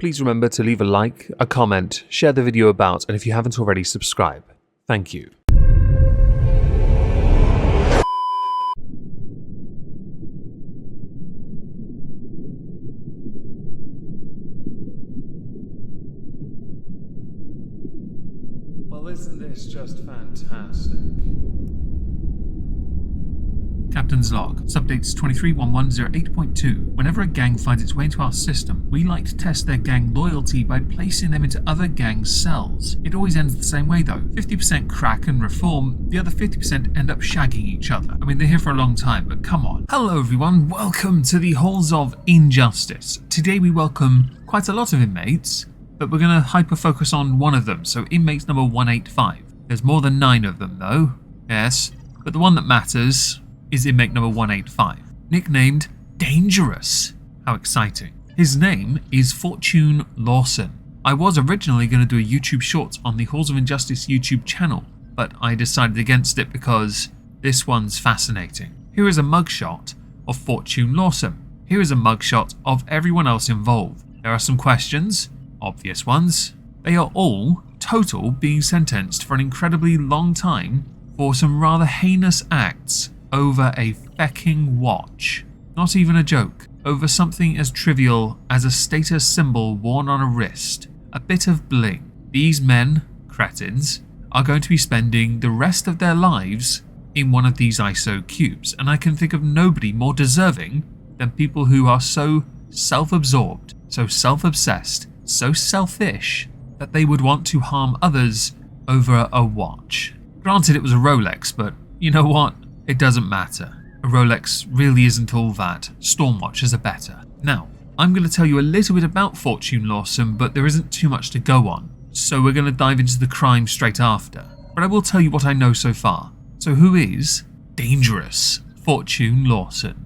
please remember to leave a like, a comment, share the video about, and if you haven't already, subscribe. Thank you. Well, isn't this just fantastic? Captain's log, subdates 231108.2. Whenever a gang finds its way into our system, we like to test their gang loyalty by placing them into other gang cells. It always ends the same way though. 50% crack and reform, the other 50% end up shagging each other. I mean, they're here for a long time, but come on. Hello everyone, welcome to the Halls of Injustice. Today we welcome quite a lot of inmates, but we're going to hyper-focus on one of them, so inmates number 185. There's more than 9 of them though, yes, but the one that matters is inmate number 185, nicknamed Dangerous. How exciting. His name is Fortune Lawson. I was originally going to do a YouTube short on the Halls of Injustice YouTube channel, but I decided against it because this one's fascinating. Here is a mugshot of Fortune Lawson. Here is a mugshot of everyone else involved. There are some questions, obvious ones. They are all total being sentenced for an incredibly long time for some rather heinous acts over a fecking watch. Not even a joke. Over something as trivial as a status symbol worn on a wrist. A bit of bling. These men, cretins, are going to be spending the rest of their lives in one of these ISO cubes, and I can think of nobody more deserving than people who are so self-absorbed, so self-obsessed, so selfish that they would want to harm others over a watch. Granted, it was a Rolex, but you know what? It doesn't matter. A Rolex really isn't all that. Stormwatches are better. Now, I'm going to tell you a little bit about Fortune Lawson, but there isn't too much to go on, so we're going to dive into the crime straight after. But I will tell you what I know so far. So who is Dangerous Fortune Lawson?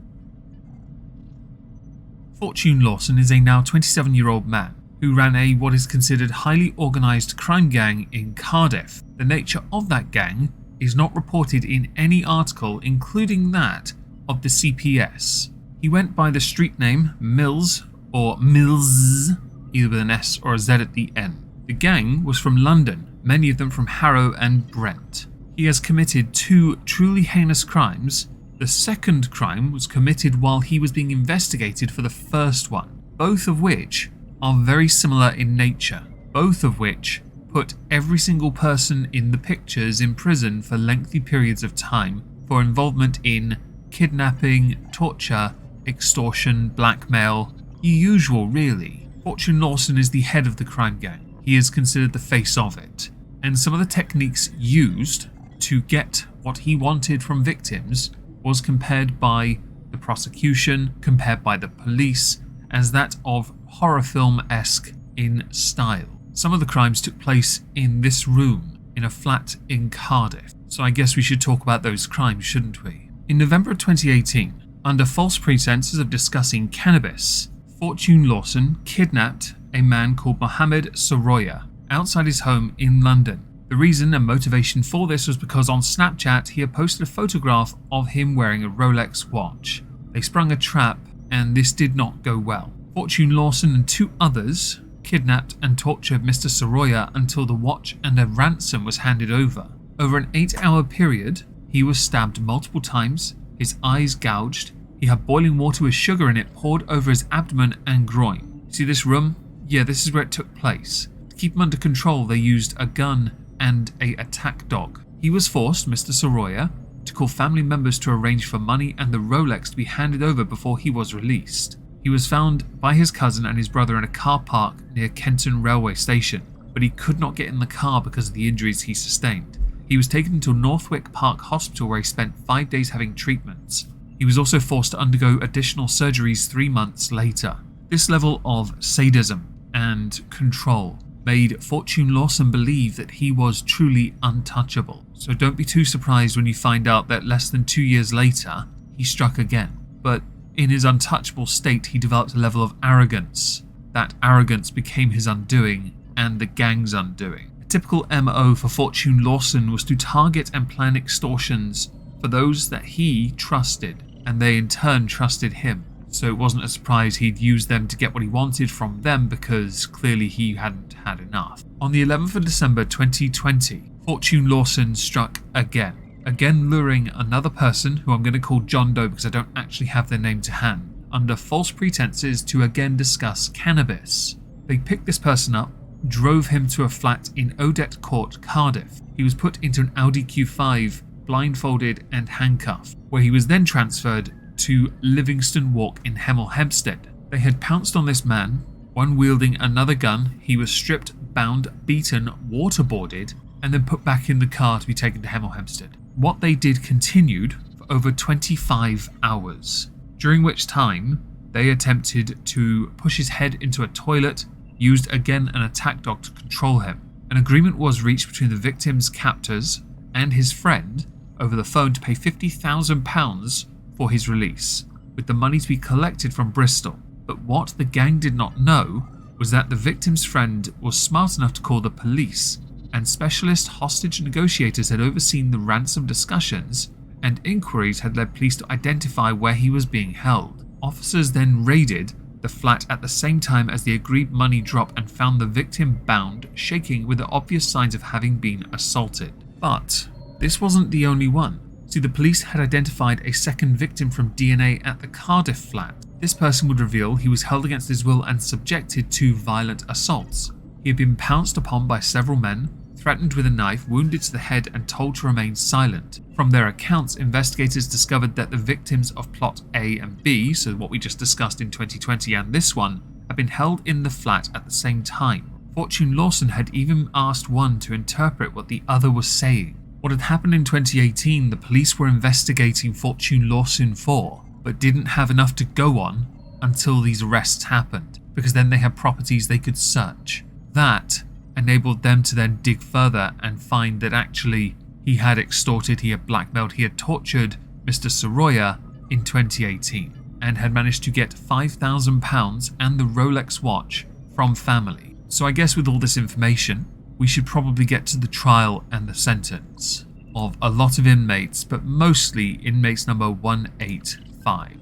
Fortune Lawson is a now 27-year-old man who ran what is considered highly organised crime gang in Cardiff. The nature of that gang is not reported in any article, including that of the CPS. He went by the street name Mills or Mills, either with an S or a Z at the end. The gang was from London, many of them from Harrow and Brent. He has committed 2 truly heinous crimes. The second crime was committed while he was being investigated for the first one, both of which are very similar in nature, both of which put every single person in the pictures in prison for lengthy periods of time for involvement in kidnapping, torture, extortion, blackmail, the usual really. Fortune Lawson is the head of the crime gang. He is considered the face of it, and some of the techniques used to get what he wanted from victims was compared by the prosecution, compared by the police, as that of horror film-esque in style. Some of the crimes took place in this room, in a flat in Cardiff, so I guess we should talk about those crimes, shouldn't we? In November of 2018, under false pretenses of discussing cannabis, Fortune Lawson kidnapped a man called Mohammed Soroya outside his home in London. The reason and motivation for this was because on Snapchat he had posted a photograph of him wearing a Rolex watch. They sprung a trap, and this did not go well. Fortune Lawson and 2 others kidnapped and tortured Mr. Soroya until the watch and a ransom was handed over. Over an 8-hour period, he was stabbed multiple times, his eyes gouged, he had boiling water with sugar in it poured over his abdomen and groin. See this room? Yeah, this is where it took place. To keep him under control, they used a gun and a attack dog. He was forced, Mr. Soroya, to call family members to arrange for money and the Rolex to be handed over before he was released. He was found by his cousin and his brother in a car park near Kenton railway station, but he could not get in the car because of the injuries he sustained. He was taken to Northwick Park Hospital where he spent 5 days having treatments. He was also forced to undergo additional surgeries 3 months later. This level of sadism and control made Fortune Lawson believe that he was truly untouchable. So don't be too surprised when you find out that less than 2 years later, he struck again. But in his untouchable state, he developed a level of arrogance. That arrogance became his undoing and the gang's undoing. A typical MO for Fortune Lawson was to target and plan extortions for those that he trusted, and they in turn trusted him. so it wasn't a surprise he'd used them to get what he wanted from them because clearly he hadn't had enough. On the 11th of December 2020, Fortune Lawson struck again luring another person who I'm going to call John Doe because I don't actually have their name to hand, under false pretenses to again discuss cannabis. They picked this person up, drove him to a flat in Odette Court, Cardiff. He was put into an Audi Q5, blindfolded and handcuffed, where he was then transferred to Livingston Walk in Hemel Hempstead. They had pounced on this man, one wielding another gun. He was stripped, bound, beaten, waterboarded, and then put back in the car to be taken to Hemel Hempstead. What they did continued for over 25 hours, during which time they attempted to push his head into a toilet, used again an attack dog to control him. An agreement was reached between the victim's captors and his friend over the phone to pay £50,000 for his release, with the money to be collected from Bristol. But what the gang did not know was that the victim's friend was smart enough to call the police, and specialist hostage negotiators had overseen the ransom discussions, and inquiries had led police to identify where he was being held. Officers then raided the flat at the same time as the agreed money drop and found the victim bound, shaking, with the obvious signs of having been assaulted. But this wasn't the only one. See, the police had identified a second victim from DNA at the Cardiff flat. This person would reveal he was held against his will and subjected to violent assaults. He had been pounced upon by several men, threatened with a knife, wounded to the head and told to remain silent. From their accounts, investigators discovered that the victims of plot A and B, so what we just discussed in 2020 and this one, had been held in the flat at the same time. Fortune Lawson had even asked one to interpret what the other was saying. What had happened in 2018, the police were investigating Fortune Lawson for, but didn't have enough to go on until these arrests happened, because then they had properties they could search. That enabled them to then dig further and find that actually he had extorted, he had blackmailed, he had tortured Mr. Soroya in 2018 and had managed to get £5,000 and the Rolex watch from family. So I guess with all this information, we should probably get to the trial and the sentence of a lot of inmates, but mostly inmates number 185,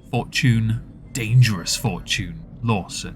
Dangerous Fortune Lawson.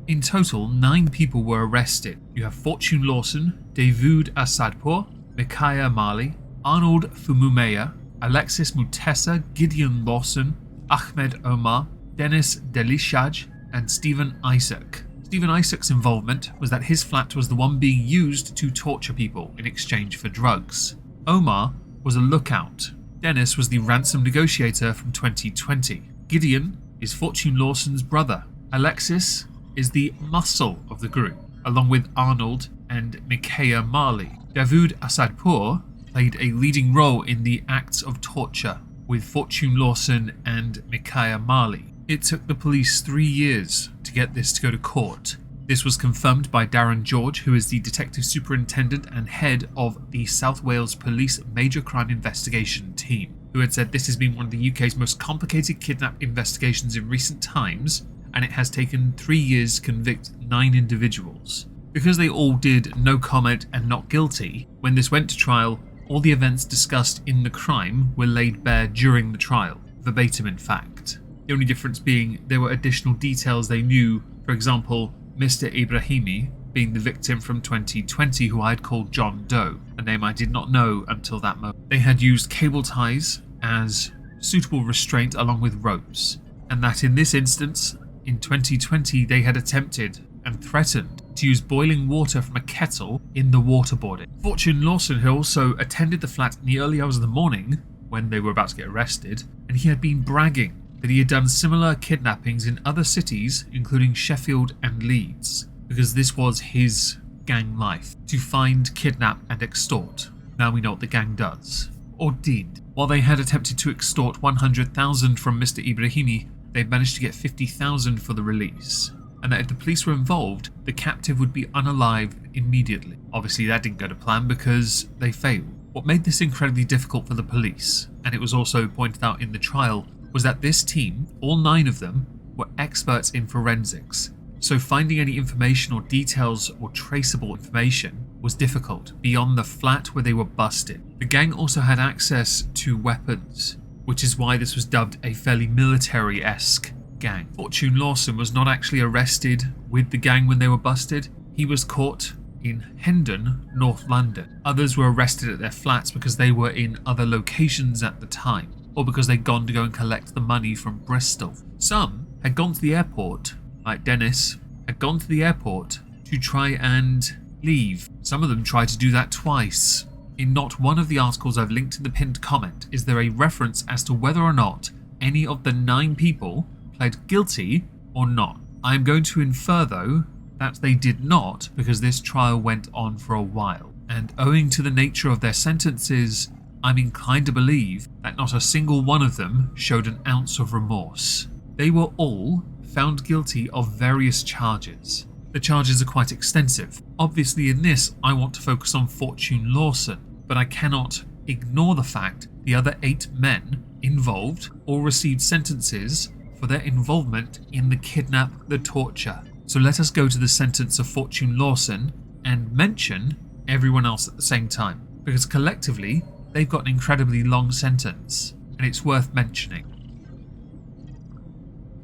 In total, 9 people were arrested. You have Fortune Lawson, Dawood Asadpour, Micaiah Mali, Arnold Fumumeya, Alexis Mutessa, Gideon Lawson, Ahmed Omar, Dennis Delishaj, and Stephen Isaac. Stephen Isaac's involvement was that his flat was the one being used to torture people in exchange for drugs. Omar was a lookout. Dennis was the ransom negotiator from 2020. Gideon is Fortune Lawson's brother. Alexis is the muscle of the group, along with Arnold and Micaiah Mali. Dawood Asadpour played a leading role in the acts of torture with Fortune Lawson and Micaiah Mali. It took the police 3 years to get this to go to court. This was confirmed by Darren George, who is the Detective Superintendent and head of the South Wales Police Major Crime Investigation Team, who had said this has been one of the UK's most complicated kidnap investigations in recent times, and it has taken 3 years to convict 9 individuals. Because they all did no comment and not guilty, when this went to trial, all the events discussed in the crime were laid bare during the trial, verbatim in fact. The only difference being there were additional details they knew, for example, Mr. Ibrahimi being the victim from 2020 who I had called John Doe, a name I did not know until that moment. They had used cable ties as suitable restraint along with ropes, and that in this instance, in 2020 they had attempted and threatened to use boiling water from a kettle in the waterboarding. Fortune Lawson had also attended the flat in the early hours of the morning when they were about to get arrested, and he had been bragging that he had done similar kidnappings in other cities, including Sheffield and Leeds, because this was his gang life, to find, kidnap and extort. Now we know what the gang does, or did. While they had attempted to extort 100,000 from Mr. Ibrahimi, they managed to get 50,000 for the release, and that if the police were involved, the captive would be unalive immediately. Obviously that didn't go to plan because they failed. What made this incredibly difficult for the police, and it was also pointed out in the trial, was that this team, all 9 of them, were experts in forensics, so finding any information or details or traceable information was difficult beyond the flat where they were busted. The gang also had access to weapons, which is why this was dubbed a fairly military-esque gang. Fortune Lawson was not actually arrested with the gang when they were busted. He was caught in Hendon, North London. Others were arrested at their flats because they were in other locations at the time, or because they'd gone to go and collect the money from Bristol. Some had gone to the airport, like Dennis, had gone to the airport to try and leave. Some of them tried to do that twice. In not one of the articles I've linked in the pinned comment is there a reference as to whether or not any of the 9 people pled guilty or not. I am going to infer, though, that they did not, because this trial went on for a while, and owing to the nature of their sentences, I'm inclined to believe that not a single one of them showed an ounce of remorse. They were all found guilty of various charges. The charges are quite extensive. Obviously in this I want to focus on Fortune Lawson, but I cannot ignore the fact the other 8 men involved all received sentences for their involvement in the kidnap, the torture. So let us go to the sentence of Fortune Lawson and mention everyone else at the same time, because collectively they've got an incredibly long sentence, and it's worth mentioning.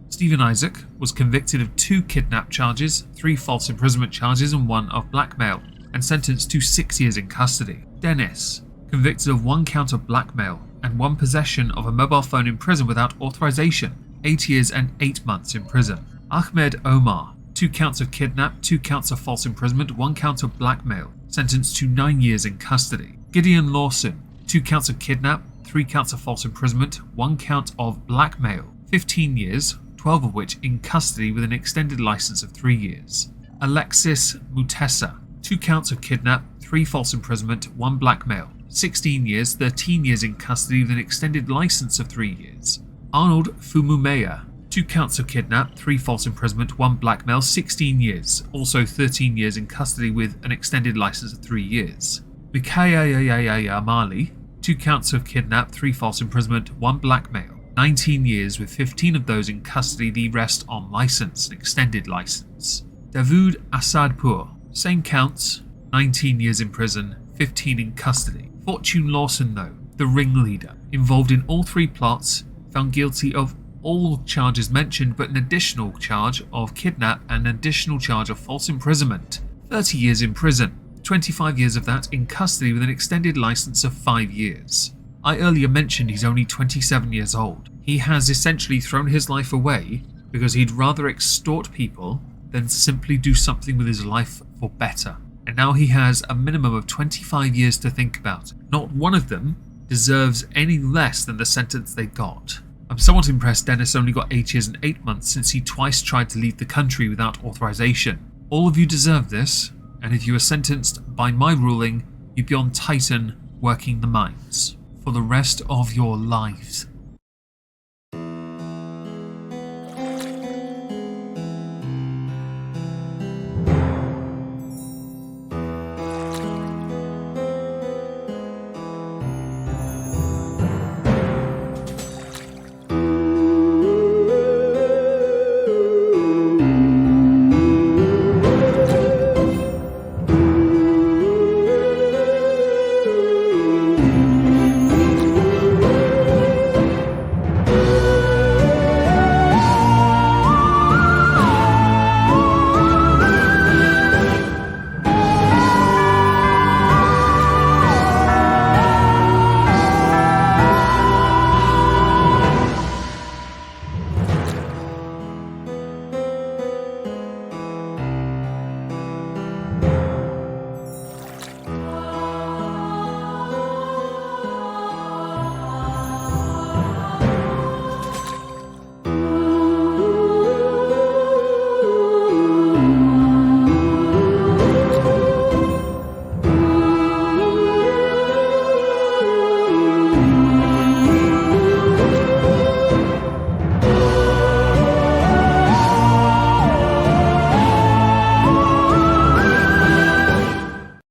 Stephen Isaac was convicted of 2 kidnap charges, 3 false imprisonment charges and 1 of blackmail, and sentenced to 6 years in custody. Dennis, convicted of 1 count of blackmail and 1 possession of a mobile phone in prison without authorization, 8 years and 8 months in prison. Ahmed Omar, 2 counts of kidnap, 2 counts of false imprisonment, 1 count of blackmail, sentenced to 9 years in custody. Gideon Lawson, 2 counts of kidnap, 3 counts of false imprisonment, 1 count of blackmail, 15 years, 12 of which in custody with an extended license of 3 years. Alexis Mutessa, 2 counts of kidnap, 3 false imprisonment, 1 blackmail, 16 years, 13 years in custody with an extended license of 3 years. Arnold Fumumeya, 2 counts of kidnap, 3 false imprisonment, 1 blackmail, 16 years, also 13 years in custody with an extended license of 3 years. Mikaya Mali, 2 counts of kidnap, 3 false imprisonment, 1 blackmail, 19 years with 15 of those in custody, the rest on license, an extended license. Davoud Assadpour, same counts, 19 years in prison, 15 in custody. Fortune Lawson, though, the ringleader, involved in all 3 plots, found guilty of all charges mentioned but an additional charge of kidnap and an additional charge of false imprisonment. 30 years in prison, 25 years of that in custody with an extended license of 5 years. I earlier mentioned he's only 27 years old. He has essentially thrown his life away because he'd rather extort people than simply do something with his life for better. And now he has a minimum of 25 years to think about. Not one of them deserves any less than the sentence they got. I'm somewhat impressed Dennis only got 8 years and 8 months since he twice tried to leave the country without authorization. All of you deserve this, and if you were sentenced by my ruling, you'd be on Titan working the mines for the rest of your lives.